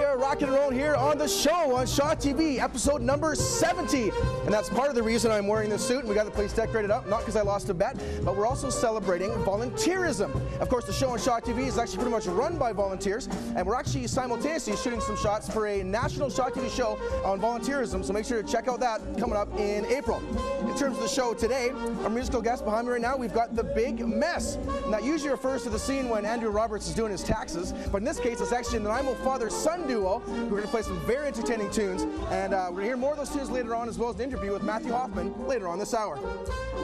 are rocking and rolling here on the show on Shaw TV, episode number 70. And that's part of the reason I'm wearing this suit and we got the place decorated up, not because I lost a bet, but we're also celebrating volunteerism. Of course, the show on Shaw TV is actually pretty much run by volunteers, and we're actually simultaneously shooting some shots for a national Shaw TV show on volunteerism, so make sure to check out that coming up in April. In terms of the show today, our musical guest behind me right now, we've got The Big Mess. And that usually refers to the scene when Andrew Roberts is doing his taxes, but in this case, it's actually a Nanaimo father-son duo. We're going to play some very entertaining tunes, and we're going to hear more of those tunes later on, as well as an interview with Matthew Hoffman later on this hour.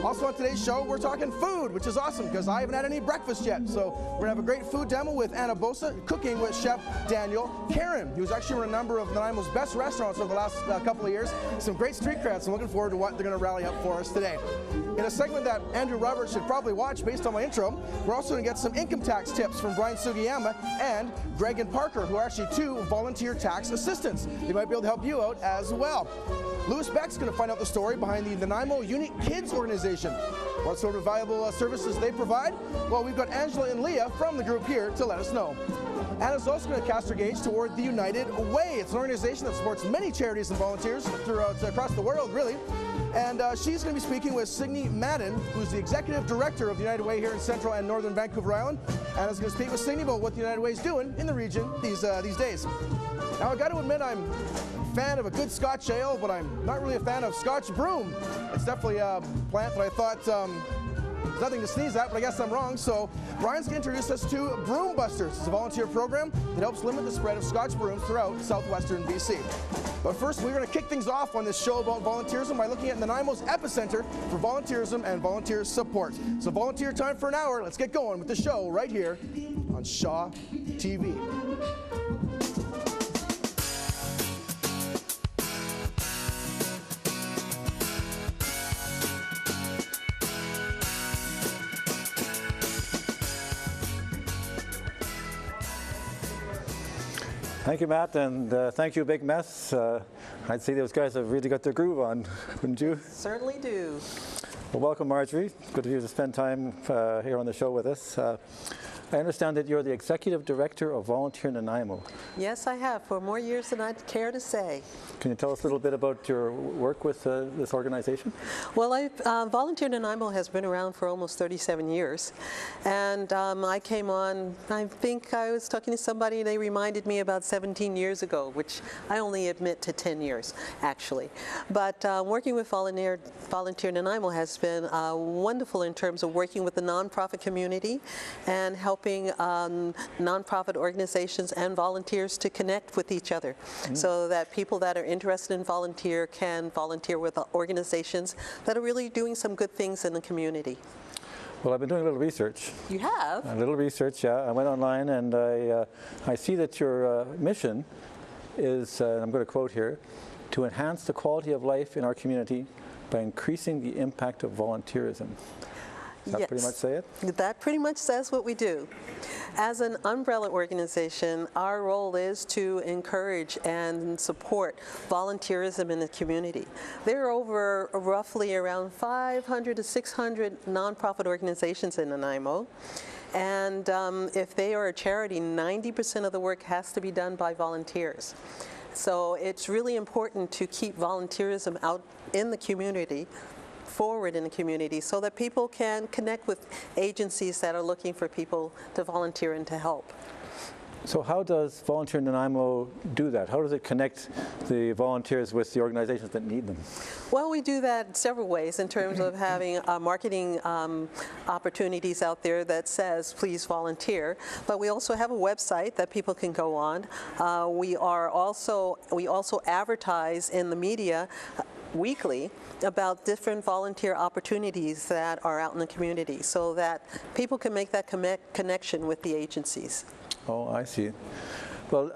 Also on today's show, we're talking food, which is awesome because I haven't had any breakfast yet. So we're going to have a great food demo with Anna Bosa, cooking with Chef Daniel Caron, who's actually run a number of Nanaimo's best restaurants over the last couple of years. Some great street creds, so I'm looking forward to what they're going to rally up for us today. In a segment that Andrew Roberts should probably watch based on my intro, we're also going to get some income tax tips from Brian Sugiyama and Greg and Parker, who are actually two volunteer tax assistants. They might be able to help you out as well. Lewis Beck's going to find out the story behind the Nanaimo Unique Kids Organization. What sort of valuable services they provide? Well, we've got Angela and Leah from the group here to let us know. Anna's also going to cast her gaze toward the United Way. It's an organization that supports many charities and volunteers across the world, really. And she's going to be speaking with Signe Madden, who's the Executive Director of the United Way here in Central and Northern Vancouver Island. Anna's going to speak with Signe about what the United Way is doing in the region these days. Now, I've got to admit, I'm a fan of a good Scotch ale, but I'm not really a fan of Scotch broom. It's definitely a plant that I thought there's nothing to sneeze at, but I guess I'm wrong. So Brian's going to introduce us to Broom Busters. It's a volunteer program that helps limit the spread of Scotch brooms throughout southwestern BC. But first, we're going to kick things off on this show about volunteerism by looking at Nanaimo's epicenter for volunteerism and volunteer support. So volunteer time for an hour. Let's get going with the show right here on Shaw TV. Thank you, Matt, and thank you, Big Mess. I'd say those guys have really got their groove on, wouldn't you? Certainly do. Well, welcome, Marjorie. Good of you to spend time here on the show with us. I understand that you're the Executive Director of Volunteer Nanaimo. Yes, I have, for more years than I'd care to say. Can you tell us a little bit about your work with this organization? Well, Volunteer Nanaimo has been around for almost 37 years. And I came on, I think I was talking to somebody, and they reminded me about 17 years ago, which I only admit to 10 years, actually. But working with Volunteer Nanaimo has been wonderful in terms of working with the nonprofit community and helping nonprofit organizations and volunteers to connect with each other, so that people that are interested in volunteer can volunteer with organizations that are really doing some good things in the community. Well, I've been doing a little research. You have? A little research, yeah. I went online and I see that your mission is, I'm going to quote here, to enhance the quality of life in our community by increasing the impact of volunteerism. Does that pretty much say it? That pretty much says what we do. As an umbrella organization, our role is to encourage and support volunteerism in the community. There are over roughly around 500 to 600 nonprofit organizations in Nanaimo. And if they are a charity, 90% of the work has to be done by volunteers. So it's really important to keep volunteerism out in the community, forward in the community, so that people can connect with agencies that are looking for people to volunteer and to help. So how does Volunteer Nanaimo do that? How does it connect the volunteers with the organizations that need them? Well, we do that several ways in terms of having marketing opportunities out there that says, please volunteer. But we also have a website that people can go on. We also advertise in the media weekly about different volunteer opportunities that are out in the community, so that people can make that connection with the agencies. Oh, I see. Well,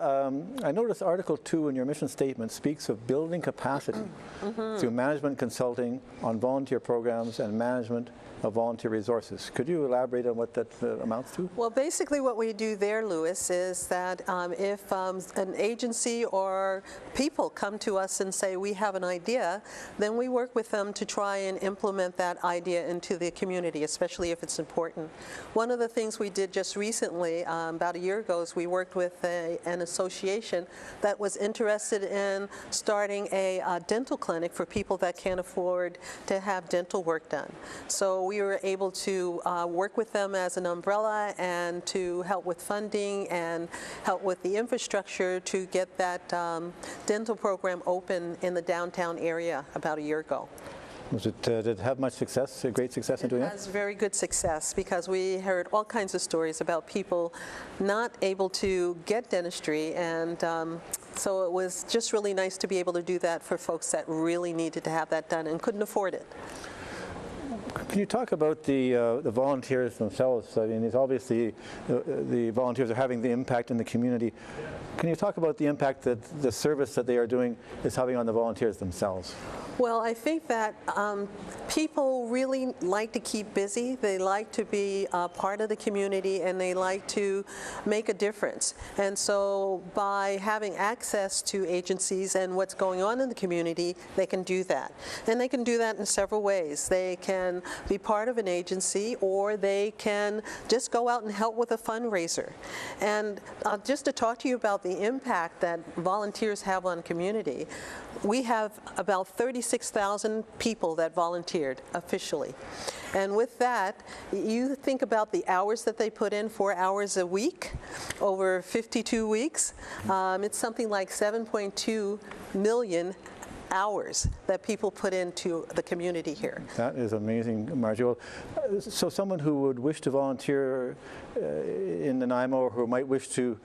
I noticed Article 2 in your mission statement speaks of building capacity through management consulting on volunteer programs and management of volunteer resources. Could you elaborate on what that amounts to? Well, basically what we do there, Louis, is that if an agency or people come to us and say we have an idea, then we work with them to try and implement that idea into the community, especially if it's important. One of the things we did just recently, about a year ago, is we worked with an association that was interested in starting a dental clinic for people that can't afford to have dental work done. So we were able to work with them as an umbrella and to help with funding and help with the infrastructure to get that dental program open in the downtown area about a year ago. Did it have much success, great success in doing it? It has very good success because we heard all kinds of stories about people not able to get dentistry, and so it was just really nice to be able to do that for folks that really needed to have that done and couldn't afford it. Can you talk about the volunteers themselves? I mean, it's obviously the volunteers are having the impact in the community. Can you talk about the impact that the service that they are doing is having on the volunteers themselves? Well, I think that people really like to keep busy. They like to be part of the community, and they like to make a difference. And so by having access to agencies and what's going on in the community, they can do that. And they can do that in several ways. They can be part of an agency, or they can just go out and help with a fundraiser. And just to talk to you about the impact that volunteers have on community, we have about 36,000 people that volunteered officially. And with that, you think about the hours that they put in, 4 hours a week, over 52 weeks. It's something like 7.2 million hours that people put into the community here. That is amazing, Margie. Well, so someone who would wish to volunteer in Nanaimo, or who might wish to,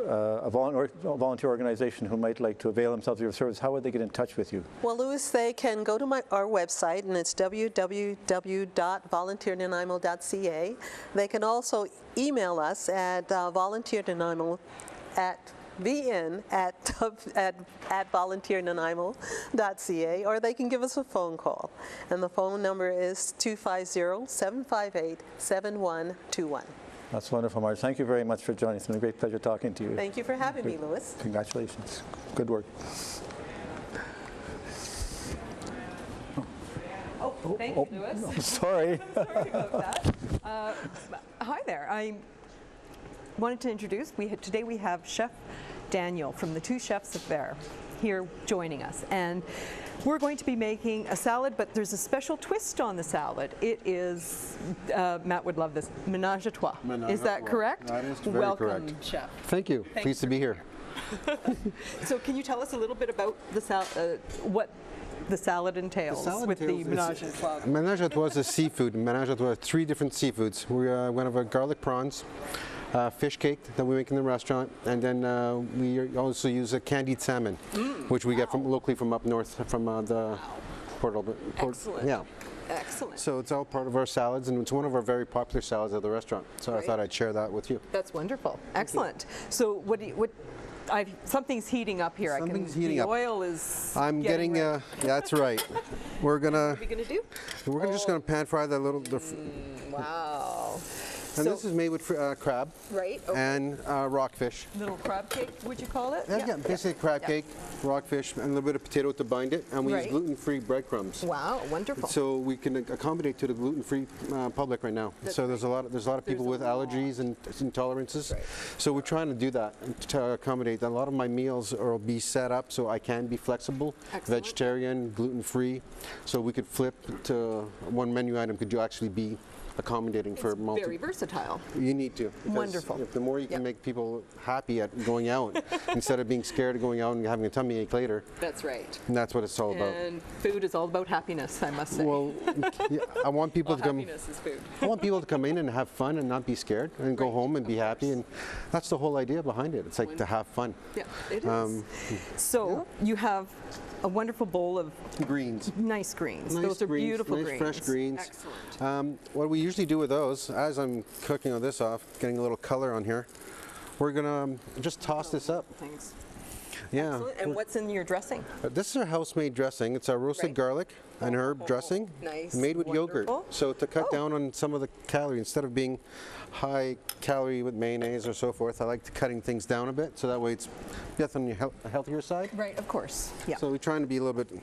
a volunteer organization who might like to avail themselves of your service, how would they get in touch with you? Well, Louis, they can go to our website, and it's www.volunteernanaimo.ca. They can also email us at volunteernanaimo@volunteernanaimo.ca, or they can give us a phone call. And the phone number is 250-758-7121. That's wonderful, Marge. Thank you very much for joining us. It's been a great pleasure talking to you. Thank you for having me, Louis. Congratulations. Good work. Thank you, Louis. I'm sorry. Sorry about that. Hi there. I wanted to introduce, today we have Chef Daniel from the Two Chefs of There here joining us. And we're going to be making a salad, but there's a special twist on the salad. It is, Matt would love this, menage a trois. Is that correct? That is very Welcome, correct. Chef. Thank you. Pleased to be here. So can you tell us a little bit about the what the salad entails with the menage a trois? Menage a trois is a seafood. Menage a trois are 3 different seafoods. We one of our garlic prawns, fish cake that we make in the restaurant, and then we also use a candied salmon, which we get from locally from up north from the Port Albert. Excellent. Yeah. Excellent. So it's all part of our salads, and it's one of our very popular salads at the restaurant. So I thought I'd share that with you. That's wonderful. Excellent. So something's heating up here. Something's heating up. The oil is. I'm getting. That's right. We're gonna. What are we gonna do? We're just gonna pan fry that little. Wow. And this is made with crab. Right. Okay. And rockfish. Little crab cake, would you call it? Yeah, basically crab cake, rockfish, and a little bit of potato to bind it, and we use gluten-free breadcrumbs. Wow, wonderful. So we can accommodate to the gluten-free public right now. So there's a lot of people with allergies and intolerances. Right. So we're trying to do that to accommodate. A lot of my meals will be set up so I can be flexible, vegetarian, gluten-free. So we could flip to one menu item could actually be accommodating for multiple. Very versatile. You need to. Wonderful. The more you can make people happy at going out instead of being scared of going out and having a tummy ache later. That's right. And that's what it's all about. And food is all about happiness, I must say. Well, I want people to come. Happiness is food. I want people to come in and have fun and not be scared and go home and be happy, and that's the whole idea behind it. It's like to have fun. Yeah, it is. So you have a wonderful bowl of greens. Nice greens. Nice Those are greens, beautiful nice greens. Fresh greens. Excellent. What we usually do with those, as I'm cooking all this off, getting a little color on here, we're gonna just toss this up. Thanks. Yeah. Excellent. And what's in your dressing? This is our house-made dressing. It's our roasted garlic, an herb dressing nice. made with yogurt. Wonderful. So to cut down on some of the calorie, instead of being high calorie with mayonnaise or so forth, I like cutting things down a bit, so that way it's on your healthier side. Right, of course. Yeah. So we're trying to be a little bit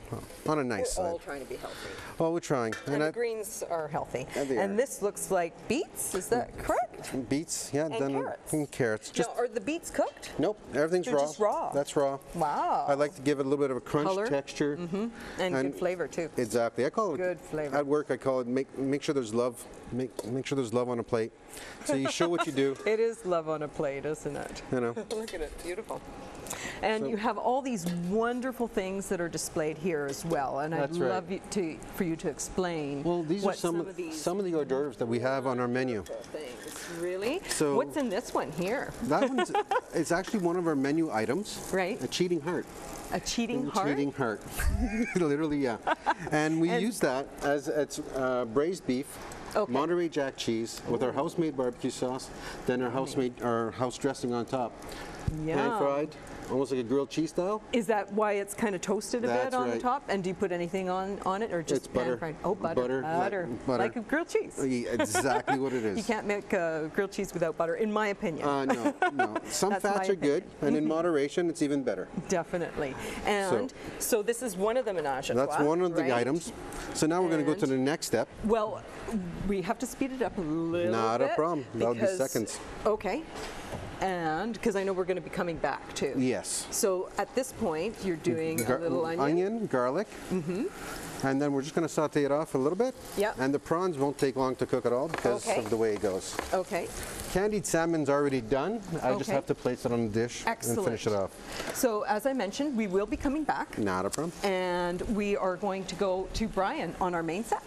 on a nice We're side. all trying to be healthy. Well, we're trying. And the greens are healthy. And they And are. this looks like beets, is that correct? Beets, yeah, And then carrots. and carrots. Just Now, are the beets cooked? nope, everything's They're raw. just raw. That's raw. Wow. I like to give it a little bit of a crunch Color. texture. And good flavor too. Exactly. I call it Good flavor. at work. I call it make sure there's love. Make sure there's love on a plate. So you show what you do. It is love on a plate, isn't it? You know. Look at it, beautiful. And So- you have all these wonderful things that are displayed here as well. And I'd That's right. love for you to explain. Well, these are what some of the hors d'oeuvres that we have on our menu. things. Really? So- What's in this one here? That one's it's actually one of our menu items. Right. A cheating heart. A cheating heart? Cheating heart. Literally, yeah. And we use that as it's braised beef. Okay. Monterey Jack cheese with our house-made barbecue sauce, then our house dressing on top. Yum. Pan-fried, almost like a grilled cheese style. Is that why it's kind of toasted a bit That's on the right. top? And do you put anything on it or just It's butter. pan-fried? Oh, butter. Butter. Like a grilled cheese. Yeah, exactly what it is. You can't make grilled cheese without butter, in my opinion. No. Some That's my fats are good, and opinion. in moderation, it's even better. Definitely. And so this is one of the menage a That's trois, one of the right? items. So now we're going to go to the next step. Well, we have to speed it up a little Not bit. a problem. That'll be because- seconds. Okay. And because I know we're going to be coming back too. Yes. So at this point, you're doing a little onion. Garlic. And then we're just going to saute it off a little bit. Yep. And the prawns won't take long to cook at all because Okay. of the way it goes. Okay. Candied salmon's already done. I just Okay. have to place it on the dish Excellent. and finish it off. So as I mentioned, we will be coming back. Not a problem. And we are going to go to Brian on our main set.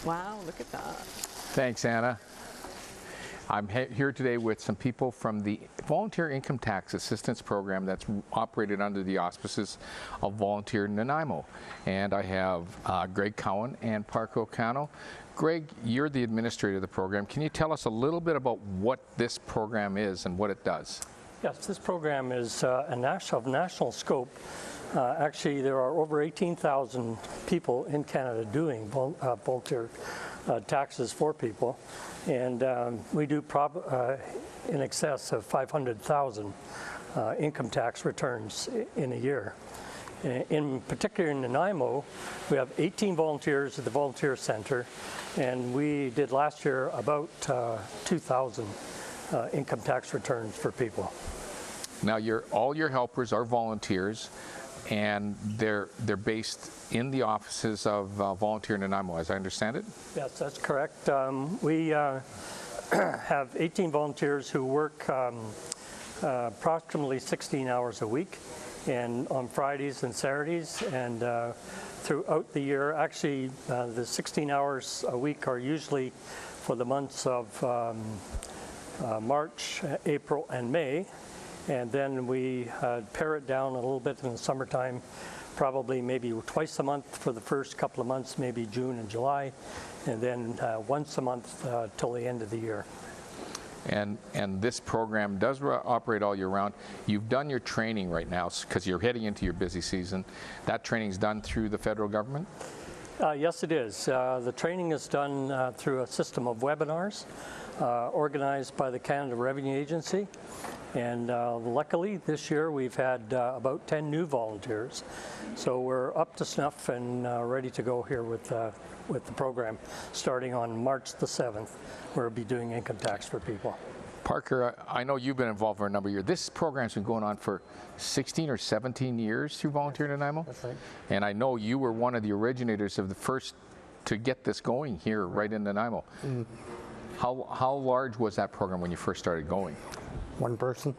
Wow, look at that. Thanks, Anna. I'm here today with some people from the Volunteer Income Tax Assistance Program that's operated under the auspices of Volunteer Nanaimo. And I have Greg Cowan and Parker O'Connell. Greg, you're the administrator of the program. Can you tell us a little bit about what this program is and what it does? Yes, this program is of national scope. Actually, there are over 18,000 people in Canada doing volunteer taxes for people, and we do in excess of 500,000 income tax returns in a year. In particular in Nanaimo, we have 18 volunteers at the Volunteer Center, and we did last year about 2,000 income tax returns for people. Now, all your helpers are volunteers, and they're based in the offices of Volunteer Nanaimo, as I understand it? Yes, that's correct. We have 18 volunteers who work approximately 16 hours a week, and on Fridays and Saturdays, and throughout the year. Actually, the 16 hours a week are usually for the months of March, April, and May. And then we pare it down a little bit in the summertime, probably maybe twice a month for the first couple of months, maybe June and July, and then once a month till the end of the year. And this program does operate all year round. You've done your training right now because you're heading into your busy season. That training's done through the federal government? Yes, it is. The training is done through a system of webinars organized by the Canada Revenue Agency. And luckily, this year we've had about 10 new volunteers. So we're up to snuff and ready to go here with the program starting on March the 7th. We'll be doing income tax for people. Parker, I know you've been involved for a number of years. This program's been going on for 16 or 17 years through Volunteer Nanaimo. That's right. And I know you were one of the originators of the first to get this going here right in Nanaimo. Mm. How large was that program when you first started going? One person.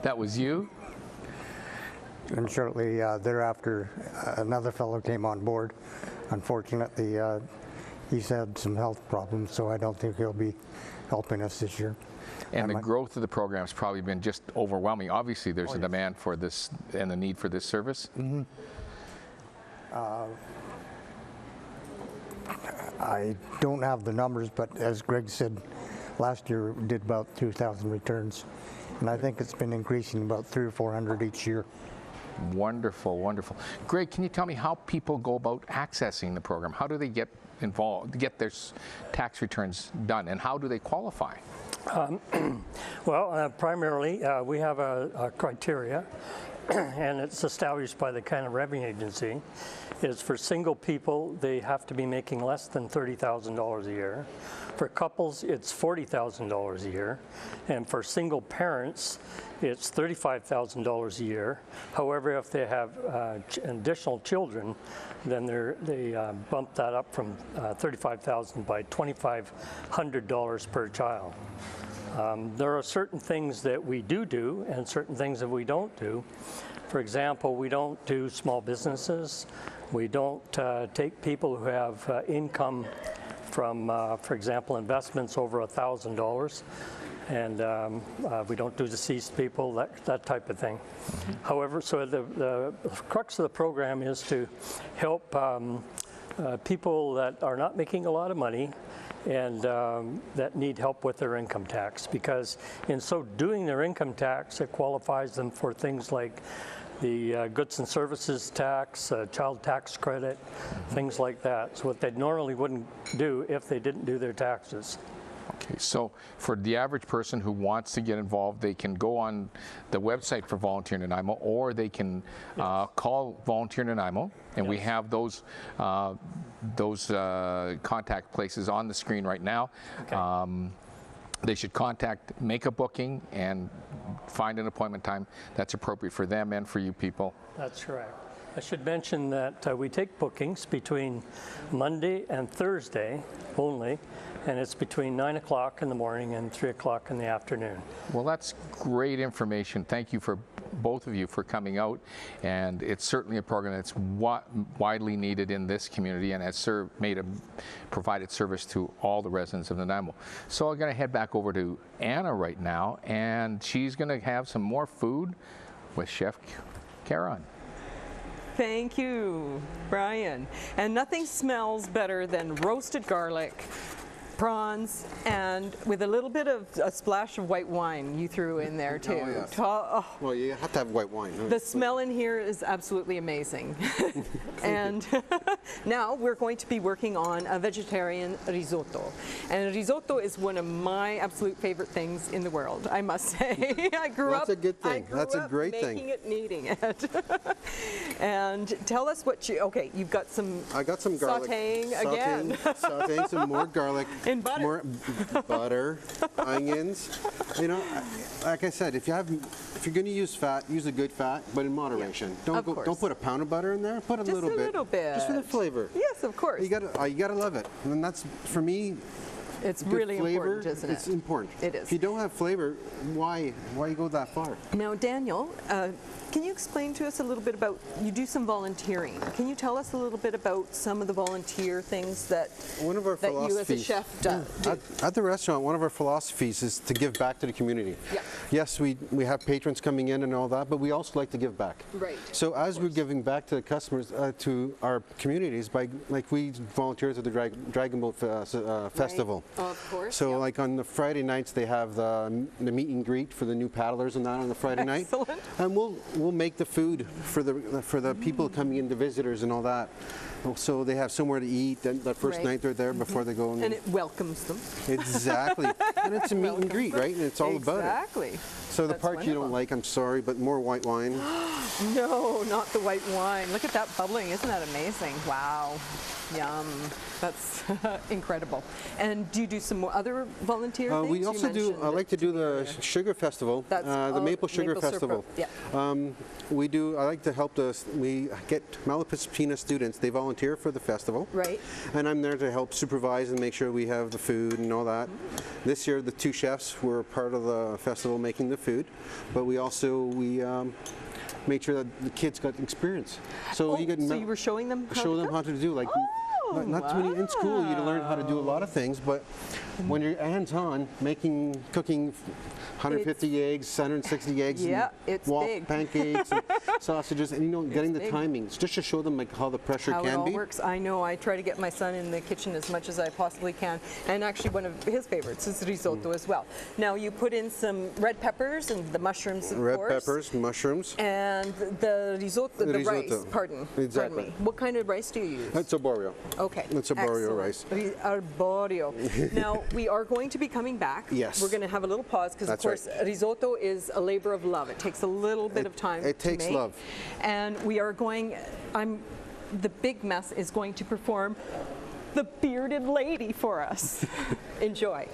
That was you? And shortly thereafter, another fellow came on board. Unfortunately, he's had some health problems, so I don't think he'll be helping us this year. And the growth of the program has probably been just overwhelming. Obviously, there's a demand for this and the need for this service. Mm-hmm. I don't have the numbers, but as Greg said, last year we did about 2,000 returns, and I think it's been increasing about 300 or 400 each year. Wonderful, wonderful. Greg, can you tell me how people go about accessing the program? How do they get involved, get their tax returns done, and how do they qualify? Well, primarily, we have a criteria, and it's established by the Canada Revenue Agency. Is for single people, they have to be making less than $30,000 a year. For couples, it's $40,000 a year. And for single parents, it's $35,000 a year. However, if they have additional children, then they bump that up from $35,000 by $2,500 per child. There are certain things that we do and certain things that we don't do. For example, we don't do small businesses. We don't take people who have income from, for example, investments over $1,000. And we don't do deceased people, that type of thing. Mm-hmm. However, so the crux of the program is to help people that are not making a lot of money and that need help with their income tax, because in so doing their income tax, it qualifies them for things like the goods and services tax, child tax credit, things like that. So what they normally wouldn't do if they didn't do their taxes. Okay, so for the average person who wants to get involved, they can go on the website for Volunteer Nanaimo, or they can call Volunteer Nanaimo, and we have those contact places on the screen right now. Okay. They should make a booking, and find an appointment time that's appropriate for them and for you people. That's correct. I should mention that we take bookings between Monday and Thursday only, and it's between 9 o'clock in the morning and 3 o'clock in the afternoon. Well, that's great information. Thank you for both of you for coming out, and it's certainly a program that's widely needed in this community and has provided service to all the residents of Nanaimo. So I'm going to head back over to Anna right now, and she's going to have some more food with Chef Caron. Thank you, Brian. And nothing smells better than roasted garlic, prawns, and with a little bit of a splash of white wine you threw in there too. Oh, yes. Oh. Well, you have to have white wine. The smell in here is absolutely amazing. And now we're going to be working on a vegetarian risotto. And risotto is one of my absolute favorite things in the world, I must say. I grew up. That's a good thing. That's a great thing. Making it and eating it. And tell us what okay, you've got some. I got some garlic. Sauteing some more garlic. In butter. More butter, onions. You know, like I said, if you're going to use fat, use a good fat, but in moderation. Yeah. Don't put a pound of butter in there. Put Just a little bit. Just for the flavor. Yes, of course. You gotta love it, and that's for me. It's really important, isn't it? It's important. It is. If you don't have flavor, why go that far? Now, Daniel, can you explain to us a little bit about, you do some volunteering. Can you tell us a little bit about some of the volunteer things that, one of our that you as a chef do? At the restaurant, one of our philosophies is to give back to the community. Yeah. Yes, we have patrons coming in and all that, but we also like to give back. Right. So as we're giving back to the customers, to our communities, we volunteer at the Dragon Boat Festival. Right. Of course. So like on the Friday nights, they have the meet and greet for the new paddlers and that on the Friday night. Excellent. And we'll make the food for the people coming in, the visitors and all that. So they have somewhere to eat that first night they're there before they go. And it welcomes them. Exactly. And it's a meet and greet, right? And it's all about it. Exactly. So the part you don't like, I'm sorry, but more white wine. No, not the white wine. Look at that bubbling. Isn't that amazing? Wow. Yum. That's incredible. And do you do some more other volunteer things? We also do, I like to do the Sugar Festival, the Maple Sugar Festival. Yeah. I like to help we get Malapasipina students, they volunteer for the festival. Right. And I'm there to help supervise and make sure we have the food and all that. This year the two chefs were part of the festival making the food, but we made sure that the kids got experience. So so you were showing them how to to do, like Oh, not too many in school. You learn how to do a lot of things, but when you're hands-on, cooking 150 eggs, 160 eggs, Yeah, and it's big. pancakes, and sausages, and getting the big. timings, just to show them how the pressure How can it all be. works. I know. I try to get my son in the kitchen as much as I possibly can. And actually, one of his favorites is risotto as well. Now, you put in some red peppers and the mushrooms, of Red course. peppers, mushrooms. And the risotto, the rice, Risotto. pardon Exactly. me. What kind of rice do you use? That's arborio. Okay. That's arborio excellent. rice. Arborio. Now, we are going to be coming back. Yes. We're going to have a little pause because, of That's course, right. risotto is a labor of love. It takes a little bit of time it to takes make. love. And we are going, the big mess is going to perform the bearded lady for us. Enjoy.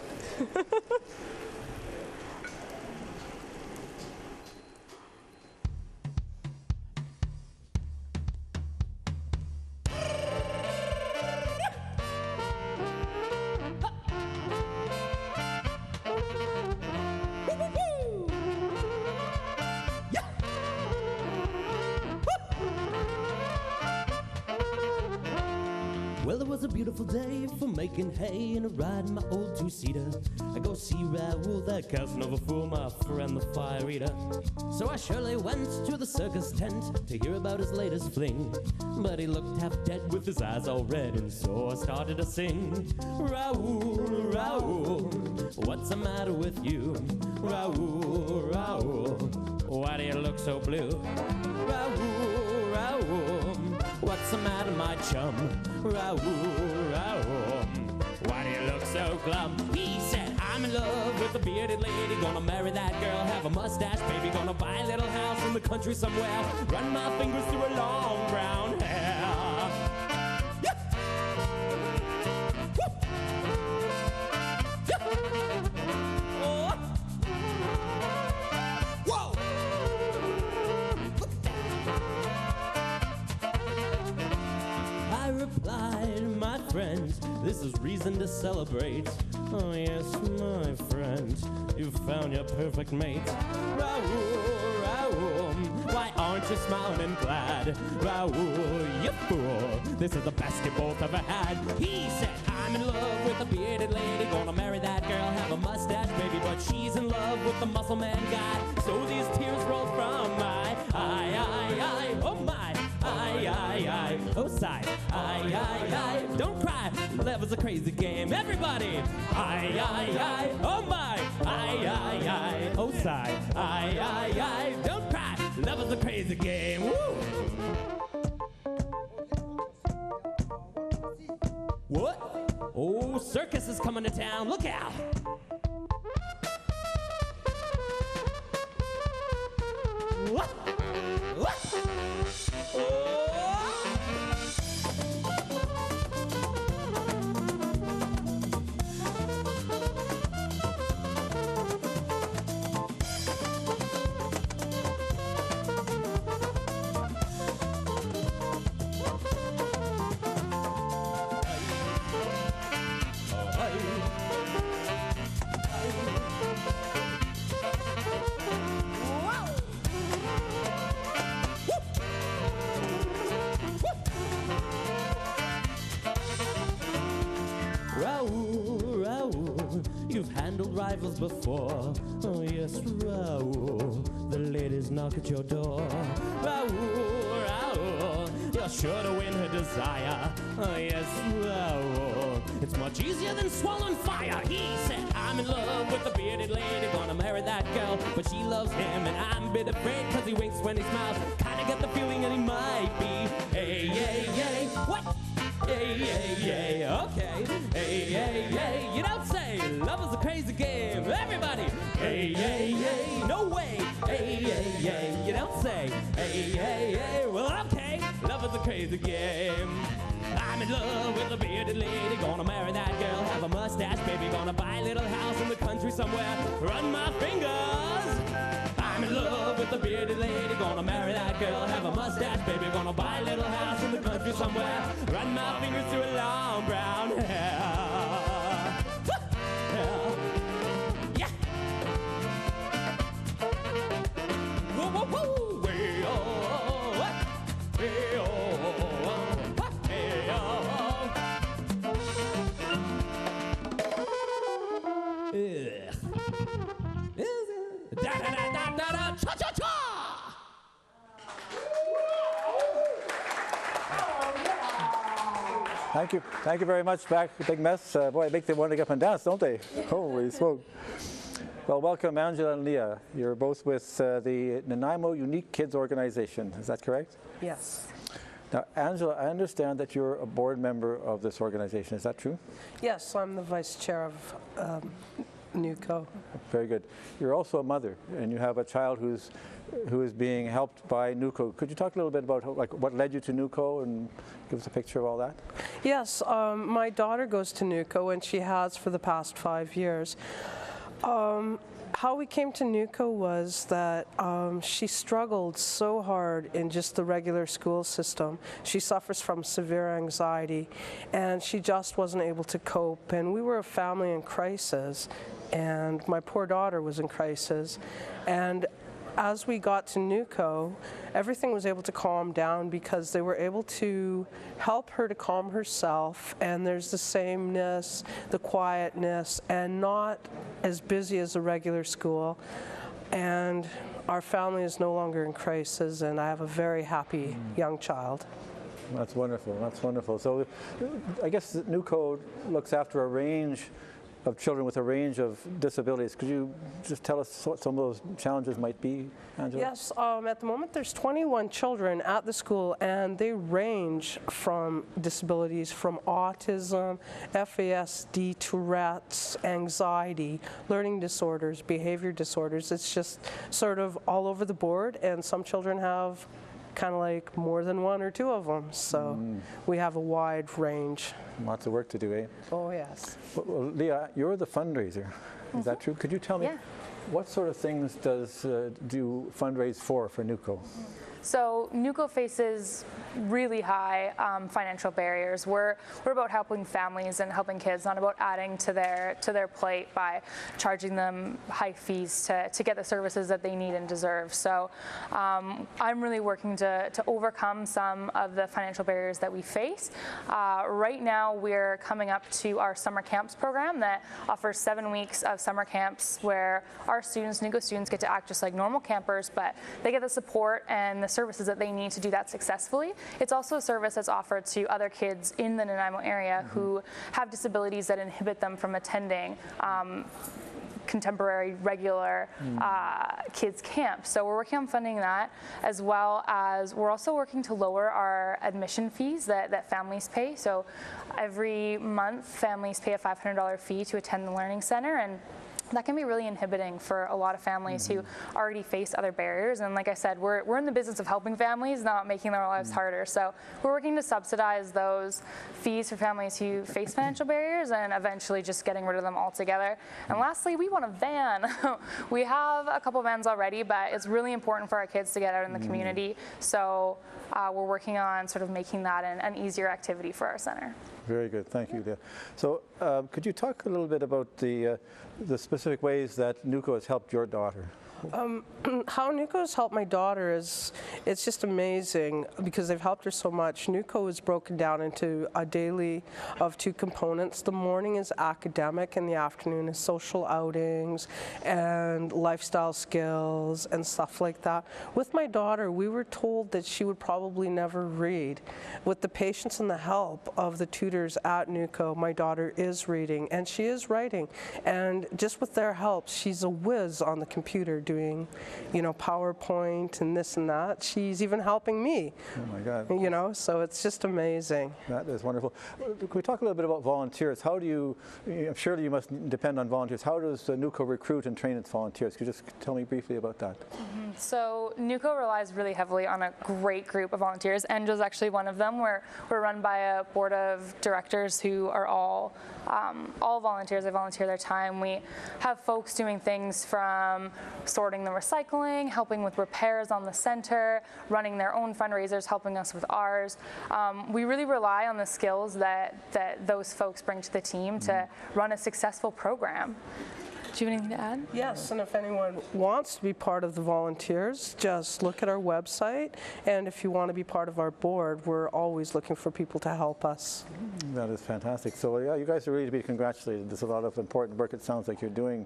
Well, it was a beautiful day for making hay and a ride in my old two-seater. I go see Raoul, that cousin of a fool, my friend the fire eater. So I surely went to the circus tent to hear about his latest fling. But he looked half dead with his eyes all red, and so I started to sing. Raoul, Raoul, what's the matter with you? Raoul, Raoul, why do you look so blue? Raoul, Raoul, what's the matter, my chum? Raoul, Raoul, why do you look so glum? He said, I'm in love with a bearded lady, gonna marry that girl, have a mustache, baby, gonna buy a little house in the country somewhere, run my fingers through her long brown hair. I replied, my friend, this is reason to celebrate. Oh yes, my friend, you found your perfect mate. Raoul, Raoul, why aren't you smiling and glad? Raoul, you fool, this is the best you both ever had. He said, I'm in love with a bearded lady, gonna marry that girl, have a mustache, baby, but she's in love with the muscle man guy. So these tears roll from my eye, oh my. Aye, oh sigh, aye, don't cry, love is a crazy game, everybody, aye, oh my, aye, oh sigh, aye, don't cry, love is a crazy game, woo! What? Oh, circus is coming to town, look out! What? What? Raoul, you've handled rivals before. Oh yes, Raoul, the ladies knock at your door. Raoul, you're sure to win her desire. Oh yes, Raoul, it's much easier than swallowing fire. He said, I'm in love with the bearded lady, gonna marry that girl, but she loves him and I'm a bit afraid cause he winks when he smiles. Kinda get the feeling that he might be. Hey, what? Hey, okay. Hey, you don't say. Love is a crazy game. Everybody. Hey, no way. Hey, you don't say. Hey, well, okay. Love is a crazy game. I'm in love with a bearded lady, gonna marry that girl, have a mustache, baby, gonna buy a little house in the country somewhere, run my fingers. I'm in love with a bearded lady, gonna marry that girl, have a mustache, baby, gonna buy a little house in the country somewhere, run my fingers through her long brown hair. Yeah. Whoa, way oh, way oh. cha-cha-cha! Thank you very much. Back, big mess. Boy, make them want to get up and dance, don't they? Holy smoke. Well, welcome, Angela and Leah. You're both with the Nanaimo Unique Kids Organization. Is that correct? Yes. Now, Angela, I understand that you're a board member of this organization. Is that true? Yes, I'm the vice chair of NUKO. Very good. You're also a mother, and you have a child who is being helped by NUKO. Could you talk a little bit about what led you to NUKO and give us a picture of all that? Yes, my daughter goes to NUKO, and she has for the past 5 years. How we came to NUKO was that she struggled so hard in just the regular school system. She suffers from severe anxiety, and she just wasn't able to cope. And we were a family in crisis, and my poor daughter was in crisis. And as we got to NUKO, everything was able to calm down because they were able to help her to calm herself, and there's the sameness, the quietness, and not as busy as a regular school. And our family is no longer in crisis, and I have a very happy young child. That's wonderful. That's wonderful. So I guess NUKO looks after a range of children with a range of disabilities. Could you just tell us what some of those challenges might be, Angela? Yes, at the moment there's 21 children at the school, and they range from disabilities from autism, FASD, Tourette's, anxiety, learning disorders, behavior disorders. It's just sort of all over the board, and some children have kind of like more than one or two of them. So we have a wide range. Lots of work to do, eh? Oh, yes. Well, Leah, you're the fundraiser. Is that true? Could you tell me what sort of things do you fundraise for NUKO? So NUKO faces really high financial barriers. We're about helping families and helping kids, not about adding to their plate by charging them high fees to get the services that they need and deserve. So I'm really working to overcome some of the financial barriers that we face. Right now we're coming up to our summer camps program that offers 7 weeks of summer camps where our students, NUKO students, get to act just like normal campers, but they get the support and the services that they need to do that successfully. It's also a service that's offered to other kids in the Nanaimo area who have disabilities that inhibit them from attending contemporary, regular kids camp. So we're working on funding that, as well as we're also working to lower our admission fees that families pay. So every month families pay a $500 fee to attend the Learning Center, and that can be really inhibiting for a lot of families who already face other barriers. And like I said, we're in the business of helping families, not making their lives harder. So we're working to subsidize those fees for families who face financial barriers and eventually just getting rid of them altogether. And lastly, we want a van. We have a couple vans already, but it's really important for our kids to get out in the community. So we're working on sort of making that an easier activity for our center. Very good, thank you, Leah. So could you talk a little bit about the specific ways that NUKO has helped your daughter? How NUKO has helped my daughter it's just amazing because they've helped her so much. NUKO is broken down into a daily of 2 components. The morning is academic and the afternoon is social outings and lifestyle skills and stuff like that. With my daughter, we were told that she would probably never read. With the patience and the help of the tutors at NUKO, my daughter is reading and she is writing. And just with their help, she's a whiz on the computer doing, PowerPoint and this and that. She's even helping me. Oh my God. So it's just amazing. That is wonderful. Can we talk a little bit about volunteers? How do you, surely you must depend on volunteers. How does NUKO recruit and train its volunteers? Could you just tell me briefly about that? So NUKO relies really heavily on a great group of volunteers. Angela's actually one of them. We're run by a board of directors who are all volunteers. They volunteer their time. We have folks doing things from sorting the recycling, helping with repairs on the center, running their own fundraisers, helping us with ours. We really rely on the skills that those folks bring to the team to run a successful program. Do you have anything to add? Yes, and if anyone wants to be part of the volunteers, just look at our website, and if you want to be part of our board, we're always looking for people to help us. That is fantastic. So yeah, you guys are really to be congratulated. There's a lot of important work it sounds like you're doing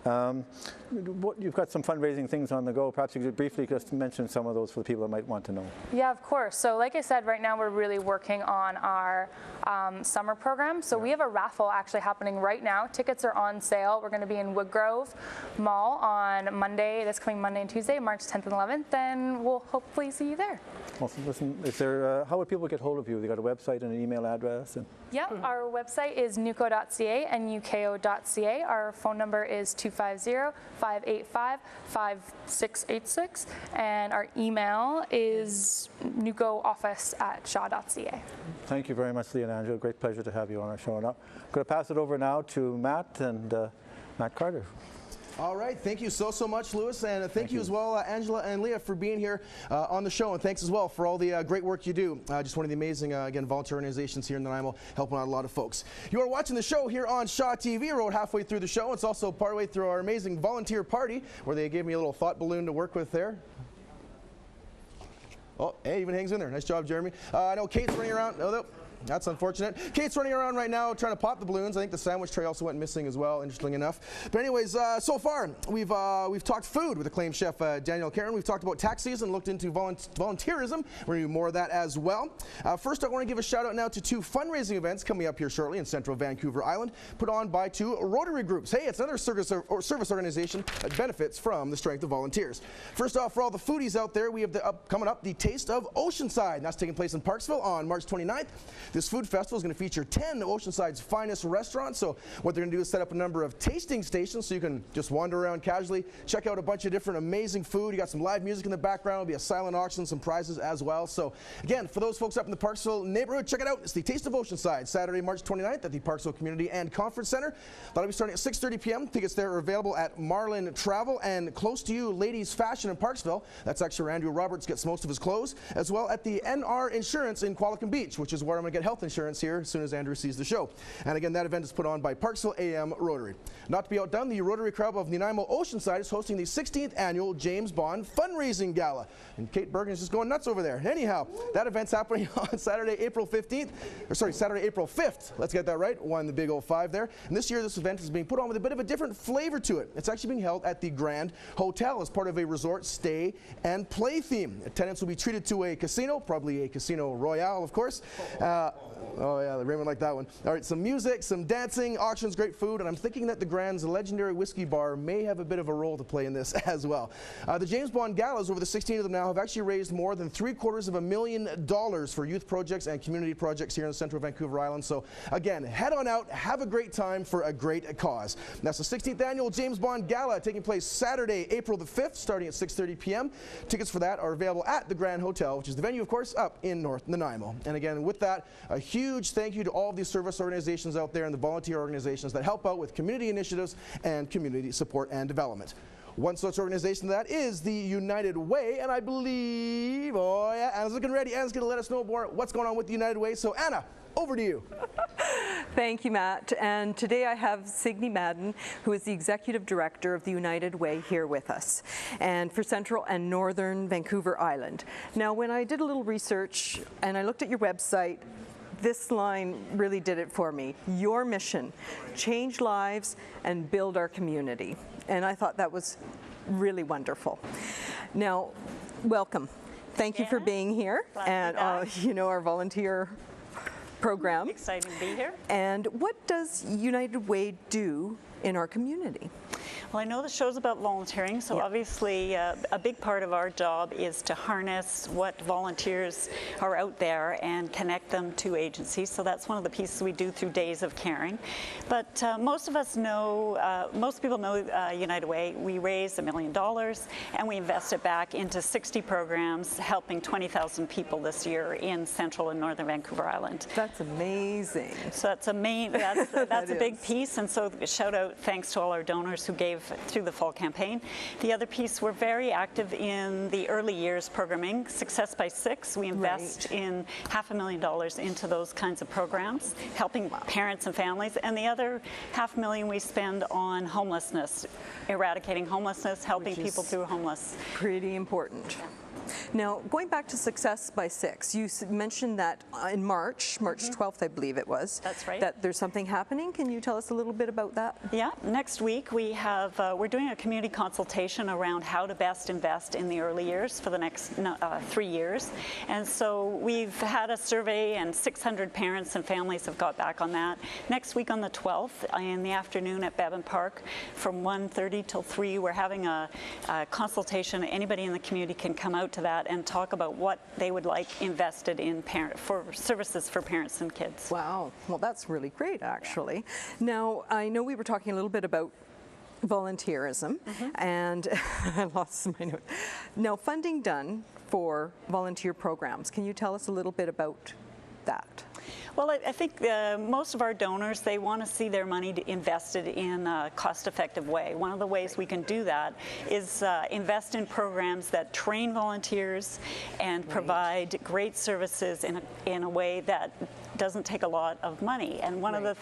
You've got some fundraising things on the go. Perhaps you could briefly just mention some of those for the people that might want to know. Yeah, of course. So like I said, right now we're really working on our summer program. So we have a raffle actually happening right now. Tickets are on sale. We're going to be in Woodgrove Mall on Monday, this coming Monday and Tuesday, March 10th and 11th, and we'll hopefully see you there. Well, listen, is there, how would people get hold of you? They got a website and an email address? And yeah, our website is nuko.ca and nuko.ca. Our phone number is 250-585-5686, and our email is nukooffice@shaw.ca. Thank you very much, Leah and Angela. Great pleasure to have you on our show. Now, I'm going to pass it over now to Matt and Matt Carter. All right, thank you so much, Louis, and thank you as well, Angela and Leah, for being here on the show, and thanks as well for all the great work you do. Just one of the amazing, again, volunteer organizations here in Nanaimo, helping out a lot of folks. You are watching the show here on Shaw TV. We're halfway through the show. It's also partway through our amazing volunteer party, where they gave me a little thought balloon to work with there. Oh, hey, even hangs in there. Nice job, Jeremy. I know Kate's running around. Oh, no. That's unfortunate. Kate's running around right now trying to pop the balloons. I think the sandwich tray also went missing as well, interestingly enough. But anyways, so far we've talked food with acclaimed chef Daniel Caron. We've talked about tax season, looked into volunteerism. We're going to do more of that as well. First, I want to give a shout out now to two fundraising events coming up here shortly in central Vancouver Island, put on by two Rotary groups. Hey, it's another service organization that benefits from the strength of volunteers. First off, for all the foodies out there, we have coming up the Taste of Oceanside, and that's taking place in Parksville on March 29th. This food festival is going to feature 10 of Oceanside's finest restaurants. So what they're going to do is set up a number of tasting stations so you can just wander around casually, check out a bunch of different amazing food. You got some live music in the background. There'll be a silent auction, some prizes as well. So again, for those folks up in the Parksville neighborhood, check it out. It's the Taste of Oceanside, Saturday, March 29th at the Parksville Community and Conference Center. That'll be starting at 6:30 p.m. Tickets there are available at Marlin Travel and Close to You Ladies Fashion in Parksville. That's actually where Andrew Roberts gets most of his clothes, as well at the NR Insurance in Qualicum Beach, which is where I'm going to get health insurance here as soon as Andrew sees the show. And again, that event is put on by Parksville AM Rotary. Not to be outdone, the Rotary Club of Nanaimo Oceanside is hosting the 16th annual James Bond Fundraising Gala. And Kate Bergen is just going nuts over there. Anyhow, that event's happening on Saturday, April 5th. Let's get that right. One, the big old 5 there. And this year, this event is being put on with a bit of a different flavor to it. It's actually being held at the Grand Hotel as part of a resort stay and play theme. Attendants will be treated to a casino, probably a Casino Royale, of course. Oh yeah, Raymond liked that one. All right, some music, some dancing, auctions, great food, and I'm thinking that the Grand's legendary whiskey bar may have a bit of a role to play in this as well. The James Bond Galas, over the 16 of them now, have actually raised more than $750,000 for youth projects and community projects here in central Vancouver Island. So again, head on out, have a great time for a great cause. And that's the 16th annual James Bond Gala taking place Saturday, April the 5th, starting at 6:30 p.m. Tickets for that are available at the Grand Hotel, which is the venue, of course, up in North Nanaimo. And again, with that, a huge thank you to all of these service organizations out there and the volunteer organizations that help out with community initiatives and community support and development. One such organization that is the United Way, and I believe, oh yeah, Anna's looking ready. Anna's going to let us know more what's going on with the United Way. So Anna, over to you. Thank you, Matt. And today I have Signe Madden, who is the Executive Director of the United Way, here with us, and for Central and Northern Vancouver Island. Now, when I did a little research and I looked at your website, this line really did it for me. Your mission, change lives and build our community. And I thought that was really wonderful. Now, welcome. Thank you for being here. And you know, our volunteer program. Exciting to be here. And what does United Way do in our community? Well, I know the show's about volunteering, so obviously a big part of our job is to harness what volunteers are out there and connect them to agencies. So that's one of the pieces we do through Days of Caring. But most of us know, most people know United Way. We raise $1 million and we invest it back into 60 programs, helping 20,000 people this year in Central and Northern Vancouver Island. That's amazing. So that's a big piece, and so shout out, thanks to all our donors who gave through the fall campaign. The other piece, we're very active in the early years programming. Success by 6, we invest in $500,000 into those kinds of programs, helping parents and families, and the other $500,000 we spend on homelessness, eradicating homelessness, helping people through homeless. Pretty important. Now, going back to Success by 6, you mentioned that in March 12th, I believe it was. That's right. That there's something happening. Can you tell us a little bit about that? Yeah, next week we have, we're doing a community consultation around how to best invest in the early years for the next 3 years. And so we've had a survey and 600 parents and families have got back on that. Next week on the 12th in the afternoon at Bevan Park from 1:30 till 3, we're having a consultation. Anybody in the community can come out to that and talk about what they would like invested in for services for parents and kids. Wow, well that's really great actually. Now, I know we were talking a little bit about volunteerism and I lost my note. Now, funding done for volunteer programs, can you tell us a little bit about that? Well, I think most of our donors, they want to see their money invested in a cost-effective way. One of the ways we can do that is invest in programs that train volunteers and provide great services in a way that doesn't take a lot of money. And one of the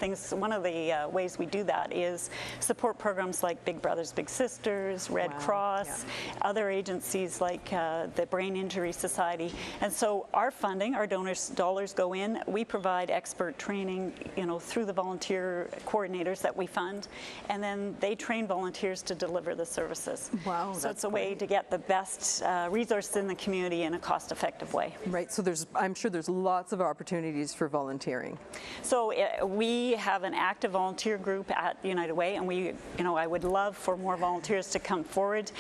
ways we do that is support programs like Big Brothers Big Sisters, Red Cross, other agencies like the Brain Injury Society. And so our funding, our donors' dollars go in. We provide expert training, through the volunteer coordinators that we fund, and then they train volunteers to deliver the services. Wow, so it's a way to get the best resources in the community in a cost-effective way. Right. So I'm sure there's lots of opportunities for volunteering. So we have an active volunteer group at United Way, and I would love for more volunteers to come forward.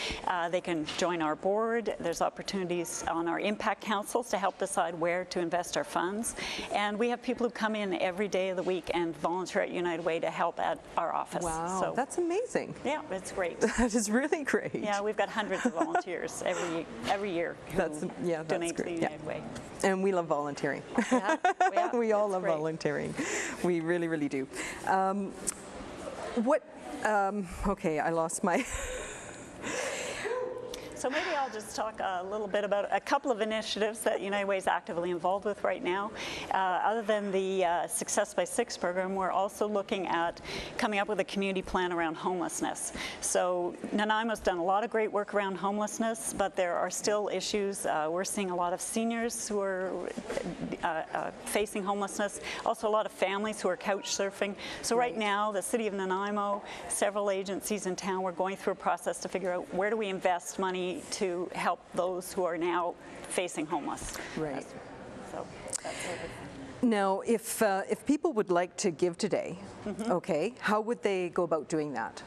They can join our board. There's opportunities on our impact councils to help decide where to invest our funds. And we have people who come in every day of the week and volunteer at United Way to help at our office. Wow, so, that's amazing. Yeah, it's great. That is really great. Yeah, we've got hundreds of volunteers every year who donate to the United Way. And we love volunteering. Yeah, we all love volunteering. We really, really do. Okay, I lost my... So maybe I'll just talk a little bit about a couple of initiatives that United Way is actively involved with right now. Other than the Success by 6 program, we're also looking at coming up with a community plan around homelessness. So Nanaimo's done a lot of great work around homelessness, but there are still issues. We're seeing a lot of seniors who are facing homelessness, also a lot of families who are couch surfing. So right now, the City of Nanaimo, several agencies in town, we're going through a process to figure out where do we invest money to help those who are now facing homeless. Right. So that's it. Now, if people would like to give today, okay, how would they go about doing that?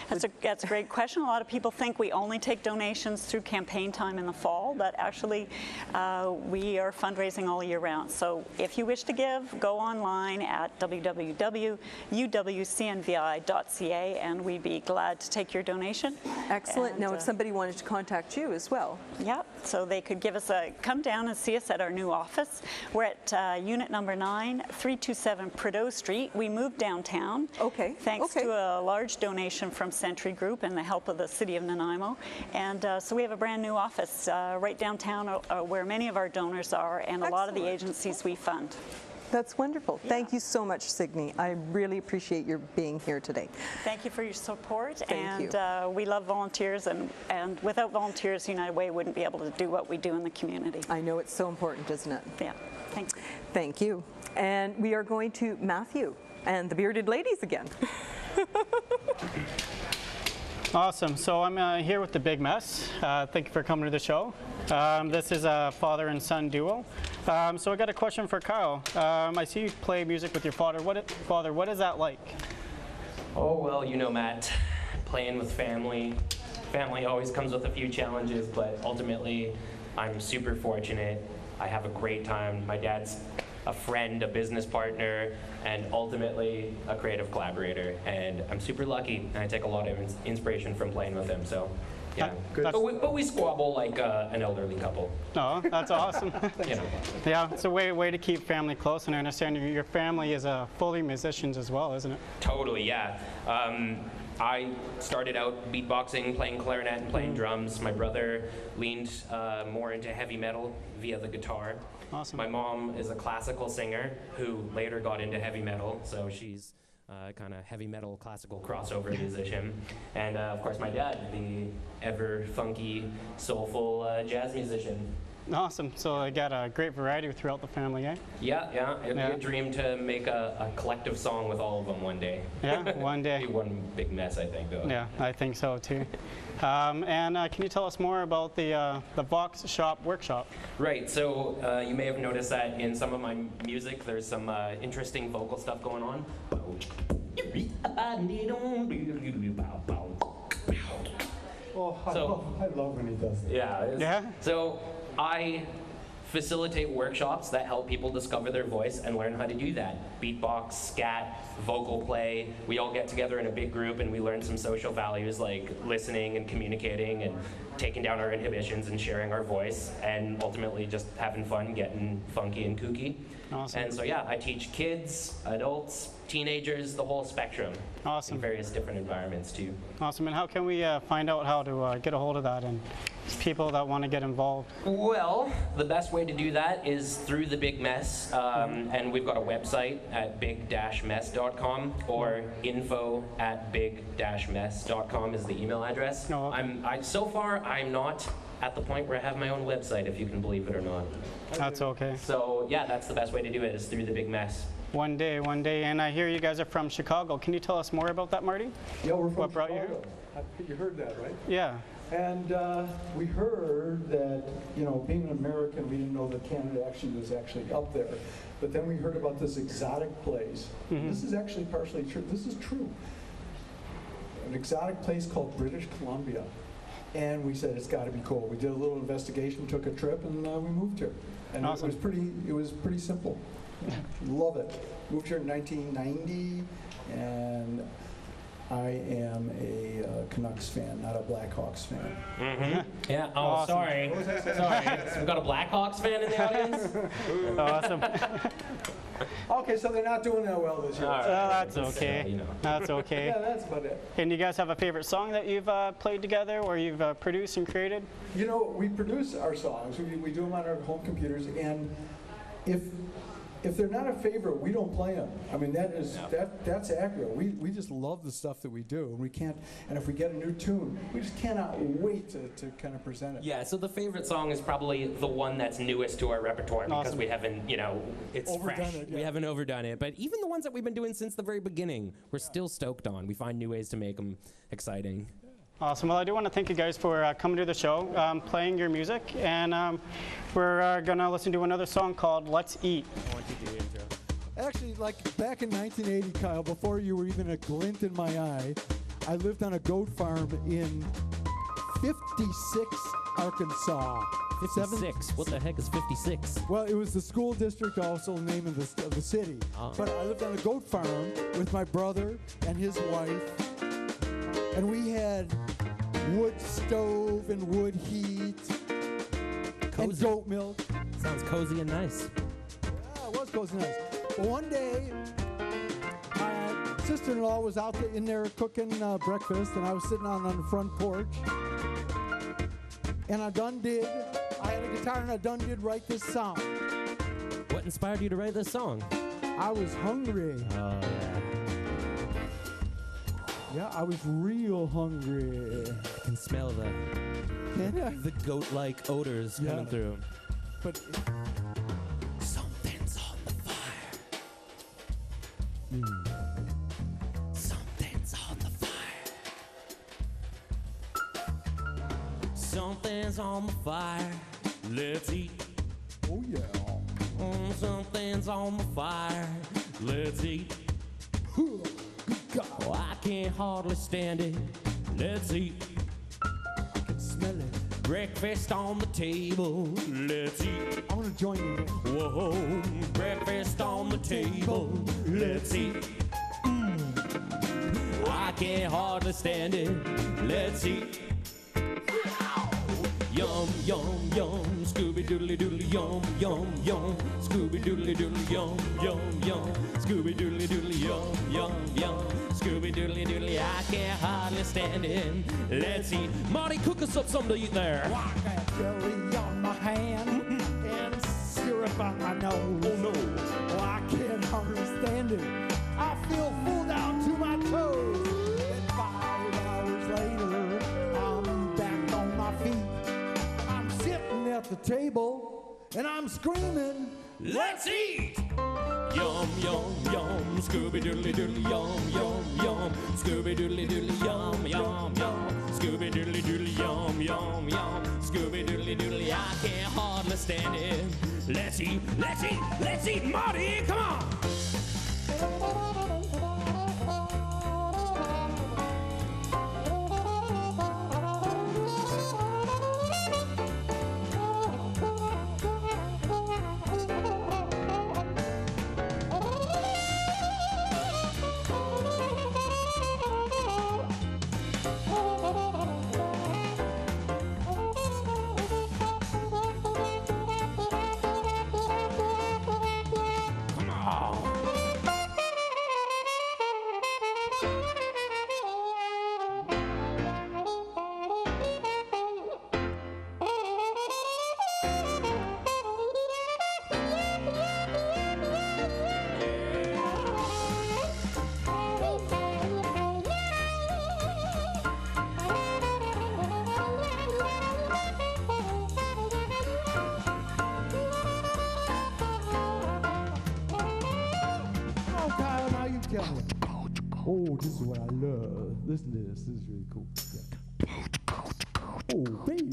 That's a great question. A lot of people think we only take donations through campaign time in the fall, but actually we are fundraising all year round. So if you wish to give, go online at www.uwcnvi.ca and we'd be glad to take your donation. Excellent. And now if somebody wanted to contact you as well. Yeah, so they could give us come down and see us at our new office. We're at unit number 9, 327 Prideaux Street. We moved downtown. Okay. Thanks to a large donation from Century Group and the help of the City of Nanaimo. And so we have a brand new office right downtown where many of our donors are and a lot of the agencies we fund. That's wonderful. Yeah. Thank you so much, Signe. I really appreciate your being here today. Thank you for your support. Thank you. We love volunteers, and without volunteers, United Way wouldn't be able to do what we do in the community. I know it's so important, isn't it? Yeah. Thank you. Thank you. And we are going to Matthew and the bearded ladies again. Awesome. So I'm here with the Big Mess. Thank you for coming to the show. This is a father and son duo. So I got a question for Kyle. I see you play music with your father. What is that like? Oh, well, Matt, playing with family always comes with a few challenges, but ultimately I'm super fortunate. I have a great time. My dad's a friend, a business partner, and ultimately a creative collaborator. And I'm super lucky, and I take a lot of inspiration from playing with him. So, yeah. But we squabble like an elderly couple. Oh, that's awesome. Yeah, it's a way to keep family close, and I understand your family is fully musicians as well, isn't it? Totally, yeah. I started out beatboxing, playing clarinet, and playing drums. My brother leaned more into heavy metal via the guitar. Awesome. My mom is a classical singer who later got into heavy metal, so she's kind of heavy metal classical crossover musician. And of course my dad, the ever funky, soulful jazz musician. Awesome. So I got a great variety throughout the family, eh? Yeah. It'd be a dream to make a collective song with all of them one day. Yeah, one day. It'd be one big mess, I think, though. Yeah, I think so too. And can you tell us more about the Vox Shop workshop? Right, so you may have noticed that in some of my music there's some interesting vocal stuff going on. Oh, I love when he does that. Yeah. So I facilitate workshops that help people discover their voice and learn how to do that. Beatbox, scat, vocal play. We all get together in a big group and we learn some social values like listening and communicating and taking down our inhibitions and sharing our voice and ultimately just having fun, getting funky and kooky. Awesome. And so yeah, I teach kids, adults, teenagers, the whole spectrum. Awesome. In various different environments too. Awesome. And how can we find out how to get a hold of that and people that want to get involved? Well, the best way to do that is through the Big Mess, and we've got a website at big-mess.com or info@big-mess.com is the email address. So far, I'm not at the point where I have my own website, if you can believe it or not. That's okay. So yeah, that's the best way to do it, is through the Big Mess. One day. And I hear you guys are from Chicago. Can you tell us more about that, Marty? Yeah, we're from What brought Chicago. You heard that, right? Yeah. And we heard that, being an American, we didn't know that Canada was actually up there. But then we heard about this exotic place. Mm-hmm. This is actually partially true. This is true. An exotic place called British Columbia. And we said, it's got to be cool. We did a little investigation, took a trip, and we moved here. And awesome. It was pretty simple. Love it. Moved here in 1990, and I am a Canucks fan, not a Blackhawks fan. Mm-hmm. Yeah. Oh, Awesome. sorry. We've got a Blackhawks fan in the audience. Awesome. Okay, so they're not doing that well this year. Right. That's okay. That's okay. Yeah, that's about it. And you guys have a favorite song that you've played together or you've produced and created? We produce our songs. We do them on our home computers, and if they're not a favorite, we don't play them. I mean, that's accurate. We just love the stuff that we do, and we can't. And if we get a new tune, we just cannot wait to kind of present it. Yeah. So the favorite song is probably the one that's newest to our repertoire because we haven't, it's fresh. We haven't overdone it, but even the ones that we've been doing since the very beginning, we're still stoked on. We find new ways to make them exciting. Awesome. Well, I do want to thank you guys for coming to the show, playing your music, and we're going to listen to another song called Let's Eat. I want you to do the intro. Actually, like back in 1980, Kyle, before you were even a glint in my eye, I lived on a goat farm in 56, Arkansas. 56? What the heck is 56? Well, it was the school district, also the name of the city. Oh. But I lived on a goat farm with my brother and his wife. And we had wood stove and wood heat and goat milk. Sounds cozy and nice. Yeah, it was cozy and nice. But one day, my sister-in-law was out in there cooking breakfast, and I was sitting on the front porch. And I had a guitar, and I did write this song. What inspired you to write this song? I was hungry. Oh, yeah. Yeah, I was real hungry. I can smell the goat-like odors coming through. But something's on the fire. Something's on the fire. Something's on the fire. Let's eat. Oh yeah. Something's on the fire. Let's eat. Oh, I can't hardly stand it. Let's eat. I can smell it. Breakfast on the table. Let's eat. I want to join you. Whoa. Breakfast on the table. Let's eat. I can't hardly stand it. Let's eat. Yum, yum, yum. Scooby-doodly-doodly, yum, yum, yum. Scooby-doodly-doodly, yum, yum, yum. Scooby-doodly-doodly, yum, yum, yum. Scooby-doodly-doodly, I can't hardly stand it. Let's eat. Marty, cook us up something to eat there. I got jelly on my hand and syrup on my nose. Oh, no. Oh, I can't hardly stand it. I feel full down to my toes. And 5 hours later, I'm back on my feet. I'm sitting at the table, and I'm screaming, let's eat! Yum, yum, yum, Scooby-Doodly-Doodly, yum, yum, yum, Scooby-Doodly-Doodly, yum, yum, yum, Scooby-Doodly-Doodly, yum, yum, yum, Scooby-Doodly-Doodly, I can't hardly stand it. Let's eat, let's eat, let's eat, Marty, come on! Oh, this is what I love. Listen to this. This is really cool. Yeah. Oh, baby.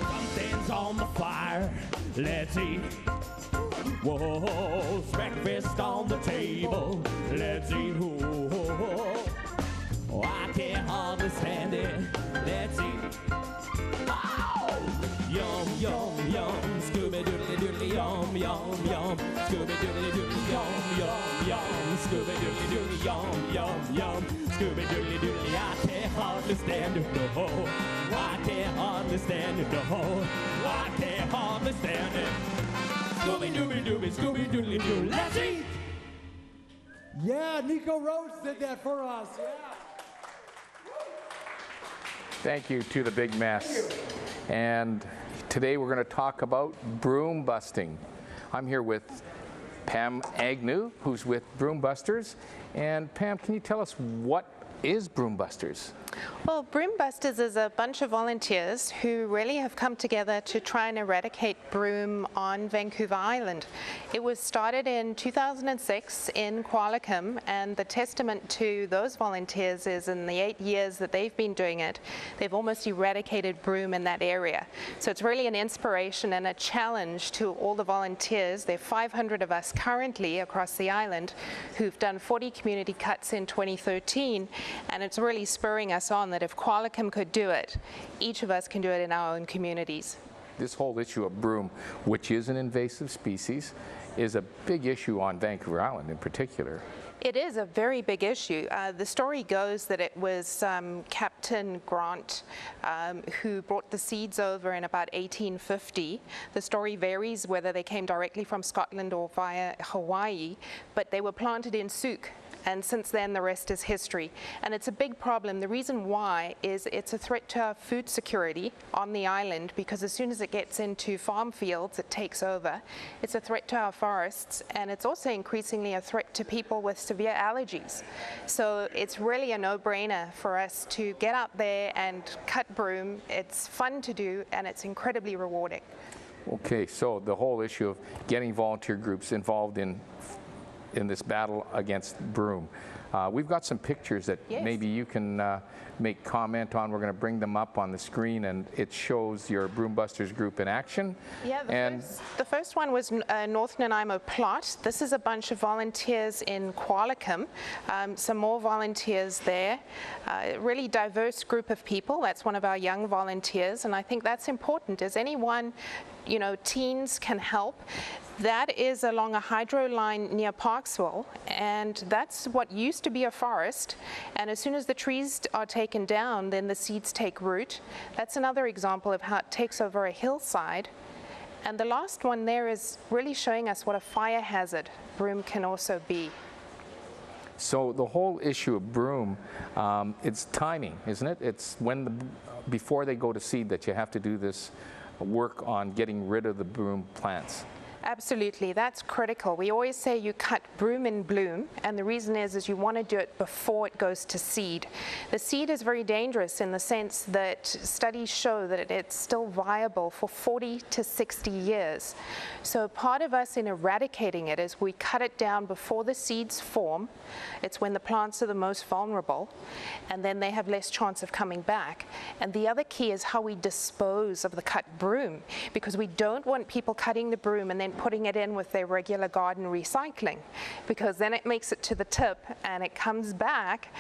Something's on the fire, let's eat. Whoa, breakfast on the table, let's eat. Whoa, I can't hardly stand it, let's eat. Yum, yum, yum, Scooby-Doodly-Doodly, yum, yum, yum, Scooby-Doodly-Doodly, yum, yum, yum, Scooby-Doodly-Doodly, yum, yum, yum, Scooby-Doodly-Doodly, I can't hardly stand it, no, I can't hardly stand it, no, I can't hardly stand it. Scooby-Dooby-Dooby, Scooby-Doodly-Doo, let's eat! Yeah, Nico Rhodes did that for us, yeah. Thank you to the Big Mess. And today we're going to talk about broom busting. I'm here with Pam Agnew, who's with Broom Busters. And Pam, can you tell us what is Broom Busters? Well, Broom Busters is a bunch of volunteers who really have come together to try and eradicate broom on Vancouver Island. It was started in 2006 in Qualicum, and the testament to those volunteers is in the 8 years that they've been doing it, they've almost eradicated broom in that area. So it's really an inspiration and a challenge to all the volunteers. There are 500 of us currently across the island who've done 40 community cuts in 2013, and it's really spurring us on that if Qualicum could do it, each of us can do it in our own communities. This whole issue of broom, which is an invasive species, is a big issue on Vancouver Island in particular. It is a very big issue. The story goes that it was Captain Grant who brought the seeds over in about 1850. The story varies whether they came directly from Scotland or via Hawaii, but they were planted in Souk. And since then, the rest is history. And it's a big problem. The reason why is it's a threat to our food security on the island, because as soon as it gets into farm fields, it takes over. It's a threat to our forests, and it's also increasingly a threat to people with severe allergies. So it's really a no-brainer for us to get out there and cut broom. It's fun to do, and it's incredibly rewarding. Okay, so the whole issue of getting volunteer groups involved in this battle against broom. We've got some pictures that maybe you can make comment on. We're going to bring them up on the screen, and it shows your Broom Busters group in action. Yeah, the first one was North Nanaimo plot. This is a bunch of volunteers in Qualicum. Some more volunteers there. Really diverse group of people. That's one of our young volunteers, and I think that's important. As anyone, you know, teens can help. That is along a hydro line near Parksville, and that's what used to be a forest, and as soon as the trees are taken down, then the seeds take root. That's another example of how it takes over a hillside. And the last one there is really showing us what a fire hazard broom can also be. So the whole issue of broom, it's timing, isn't it? It's when before they go to seed that you have to do this work on getting rid of the broom plants. Absolutely, that's critical. We always say you cut broom in bloom, and the reason is you want to do it before it goes to seed. The seed is very dangerous in the sense that studies show that it's still viable for 40 to 60 years. So part of us in eradicating it is we cut it down before the seeds form. It's when the plants are the most vulnerable, and then they have less chance of coming back. And the other key is how we dispose of the cut broom, because we don't want people cutting the broom and then putting it in with their regular garden recycling, because then it makes it to the tip and it comes back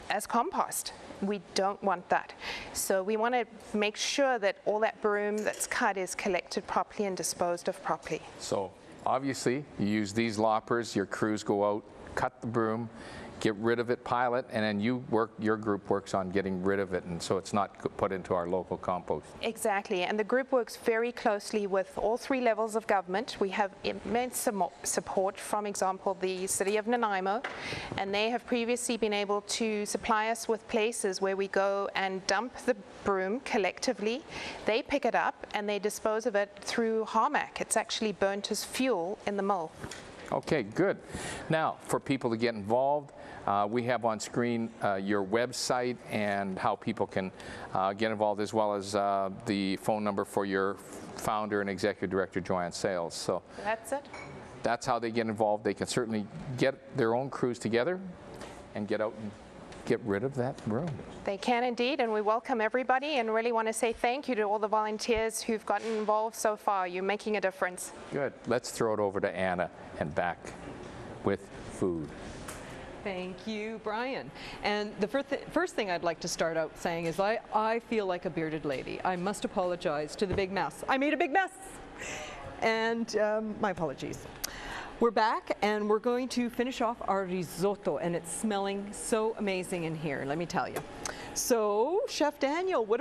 as compost. We don't want that. So we want to make sure that all that broom that's cut is collected properly and disposed of properly. So obviously you use these loppers, your crews go out, cut the broom, get rid of it, pile it, and then your group works on getting rid of it, and so it's not put into our local compost. Exactly, and the group works very closely with all three levels of government. We have immense support from, example, the City of Nanaimo, and they have previously been able to supply us with places where we go and dump the broom collectively. They pick it up and they dispose of it through Harmac. It's actually burnt as fuel in the mill. Okay, good. Now, for people to get involved, we have on screen your website and how people can get involved, as well as the phone number for your founder and executive director, Joanne Sales. So that's it. That's how they get involved. They can certainly get their own crews together and get out and get rid of that broom. They can indeed, and we welcome everybody and really want to say thank you to all the volunteers who've gotten involved so far. You're making a difference. Good. Let's throw it over to Anna and back with food. Thank you, Brian. And the first thing I'd like to start out saying is I feel like a bearded lady. I must apologize to the big mess. I made a big mess, and my apologies. We're back, and we're going to finish off our risotto, and it's smelling so amazing in here, let me tell you. So, Chef Daniel, what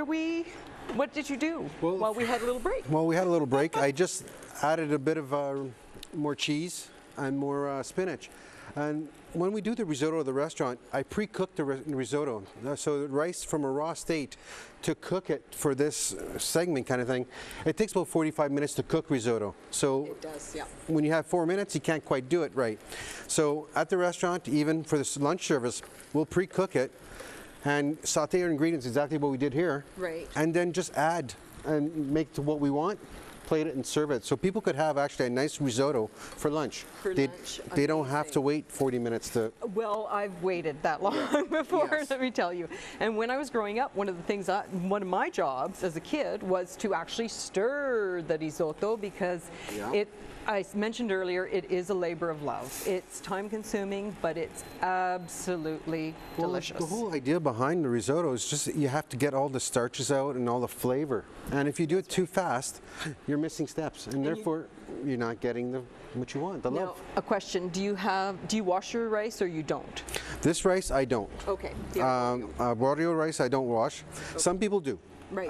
did you do while we had a little break? Well, we had a little break. I just added a bit of more cheese and more spinach. And when we do the risotto at the restaurant, I pre-cook the risotto. So the rice from a raw state, to cook it for this segment kind of thing, it takes about 45 minutes to cook risotto. So it does, yeah. When you have 4 minutes, you can't quite do it right. So at the restaurant, even for this lunch service, we'll pre-cook it and saute our ingredients exactly what we did here. Right. And then just add and make to what we want. Plate it and serve it. So people could have actually a nice risotto for lunch. They don't have to wait 40 minutes to... Well, I've waited that long before, let me tell you. And when I was growing up, one of my jobs as a kid was to actually stir the risotto, because I mentioned earlier, it is a labor of love. It's time consuming, but it's absolutely delicious. The whole idea behind the risotto is just you have to get all the starches out and all the flavor. And if you do it too fast, you're missing steps. And therefore, you're not getting what you want, the Now, love. a question: do you wash your rice or you don't? This rice, I don't. Okay. Rodio rice, I don't wash. Some people do. Right.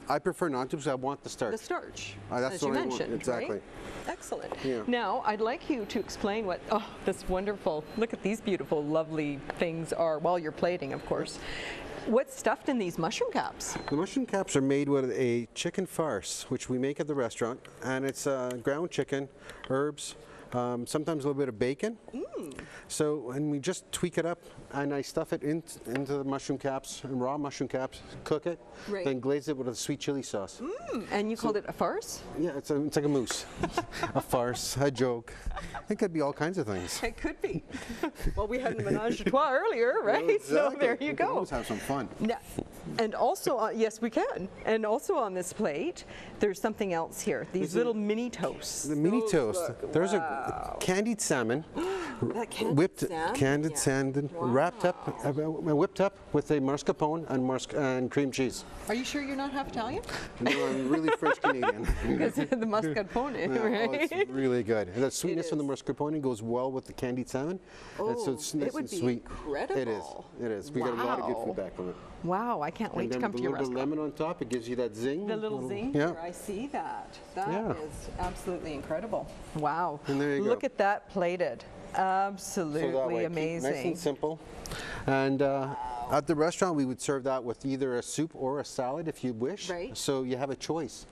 I prefer not to because I want the starch. The starch, That's as what you I want. mentioned, Exactly. right? Excellent. Yeah. Now, I'd like you to explain what this wonderful, look at these beautiful, lovely things are, while you're plating, of course. What's stuffed in these mushroom caps? The mushroom caps are made with a chicken farce, which we make at the restaurant, and it's ground chicken, herbs, sometimes a little bit of bacon. So, and we just tweak it up, and I stuff it into the mushroom caps, and raw mushroom caps, cook it, Right. then glaze it with a sweet chili sauce. And you called it a farce? Yeah, it's like a mousse, a farce, a joke. It could be all kinds of things. It could be. Well, we had a menage a trois earlier, right? So there you We can go. always have some fun. Now, and also, yes, we can. And also on this plate, there's something else here. These little mini toasts. The mini toast. look, There's wow. a candied salmon, That candied whipped salmon? candied Yeah. salmon, wrapped up, whipped up with a mascarpone and cream cheese. Are you sure you're not half Italian? No, I'm really French Canadian. Because of the mascarpone, Yeah, right? oh, it's really good. And the sweetness from the mascarpone goes well with the candied salmon. And so it's nice it would and be sweet. incredible. It is. It is. We got a lot of good Wow. feedback from it. Wow, I can't wait And to then come with to a your little bit of restaurant. lemon on top, it gives you that zing. The little zing Yeah. here, I see that. That is Yeah. absolutely incredible. Wow. And there you go. Look at that plated. So that Absolutely way, amazing. nice and simple. And at the restaurant, we would serve that with either a soup or a salad if you wish. Right. So you have a choice.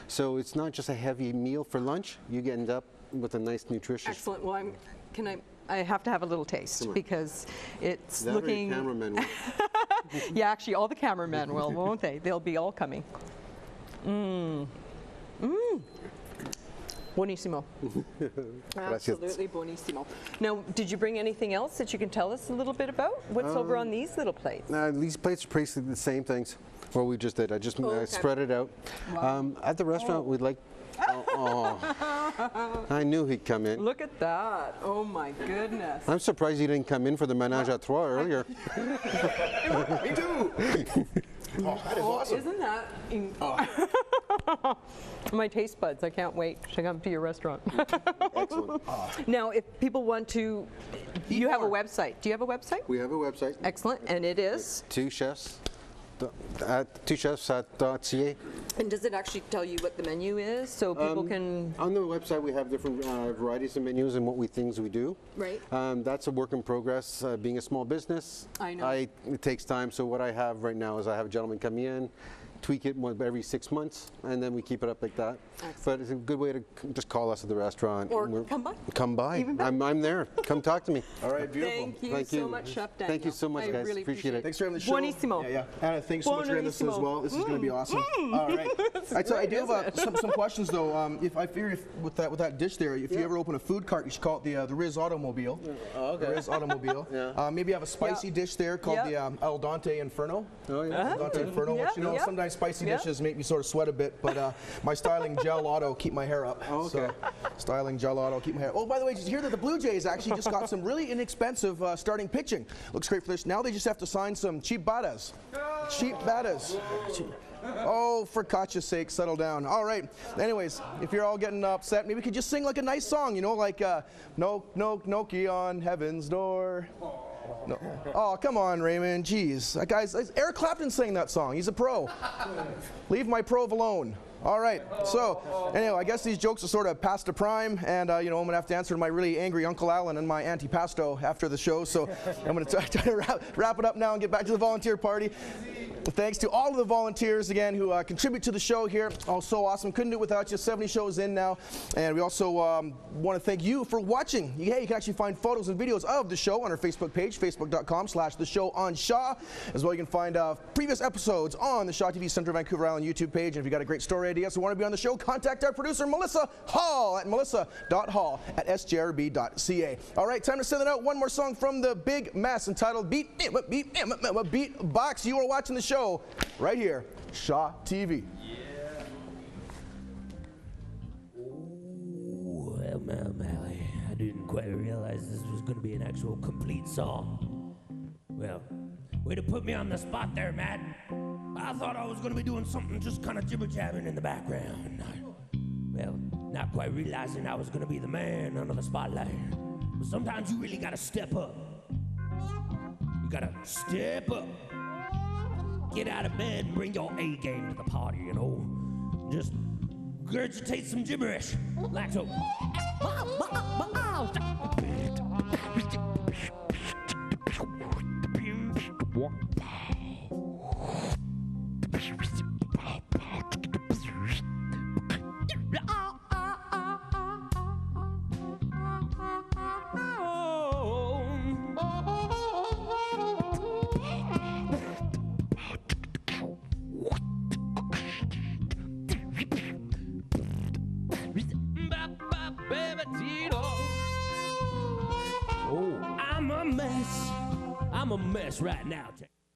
So it's not just a heavy meal for lunch. You end up with a nice, nutritious. Excellent. Well, I have to have a little taste because it's That or your looking. cameraman will. Yeah, actually, all the cameramen will, won't they? They'll be all coming. Buonissimo. Gracias. Absolutely buonissimo. Now, did you bring anything else that you can tell us a little bit about? What's over on these little plates? These plates are basically the same things. What we just did. I just okay. spread it out. At the restaurant, we'd like. I knew he'd come in. Look at that. Oh my goodness. I'm surprised he didn't come in for the menage a trois earlier. Me too. Oh, that is awesome. Isn't that my taste buds? I can't wait to come to your restaurant. Excellent. Now, if people want to, you have a website. Do you have a website? We have a website. Excellent, and it is? Two chefs at And does it actually tell you what the menu is so people can? On the website, we have different varieties of menus and things we do. Right. That's a work in progress. Being a small business, I know. it takes time. So what I have right now is I have a gentleman come in, tweak it every 6 months, and then we keep it up like that. Excellent. But it's a good way to just call us at the restaurant. Or and come by. Come by. Even better. I'm there. Come talk to me. All right, beautiful. Thank you so much, Chef Daniel. Thank you so much, I guys. really appreciate it. Thanks for having the show. Buonissimo. Yeah. Anna, thanks so much for having this as Buonissimo. well. This is going to be awesome. All right. I do have some questions though. If I figure with that dish there, if you ever open a food cart, you should call it the Riz Automobile. Oh, okay. The Riz Automobile. Yeah. Maybe you have a spicy dish there called the Al Dente Inferno. Oh yeah. Al Dente Inferno. Which, sometimes spicy dishes make me sort of sweat a bit, but my styling gel auto keep my hair up. Oh, okay. So, styling gel auto keep my hair. Oh, by the way, did you hear that the Blue Jays actually just got some really inexpensive starting pitching? Looks great for this. Now they just have to sign some cheap batters. Cheap batters. Oh, for Katya's sake, settle down. All right. Anyways, if you're all getting upset, maybe we could just sing like a nice song, like Noki on Heaven's Door. No. Oh, come on, Raymond. Jeez. Guys, Eric Clapton sang that song. He's a pro. Leave my prove alone. All right. So, anyway, I guess these jokes are sort of past the prime, and, I'm going to have to answer to my really angry Uncle Alan and my Auntie Pasto after the show. So, I'm going to try to wrap it up now and get back to the volunteer party. Thanks to all of the volunteers, again, who contribute to the show here. Oh, so awesome. Couldn't do it without you. 70 shows in now. And we also want to thank you for watching. Yeah, you can actually find photos and videos of the show on our Facebook page, facebook.com/theshowonshaw. As well, you can find previous episodes on the Shaw TV Central Vancouver Island YouTube page. And if you've got a great story idea or want to be on the show, contact our producer, Melissa Hall, at melissa.hall@sjrb.ca. All right, time to send it out. One more song from the Big Mess entitled Beatbox. You are watching the show right here, Shaw TV. Well, Mally, I didn't quite realize this was going to be an actual complete song. Well, way to put me on the spot there, Matt. I thought I was going to be doing something just kind of jibber-jabbing in the background. Well, not quite realizing I was gonna be the man under the spotlight. But sometimes you really gotta step up. You gotta step up. Get out of bed and bring your A game to the party, you know. Just regurgitate some gibberish, like so. Oh, I'm a mess right now.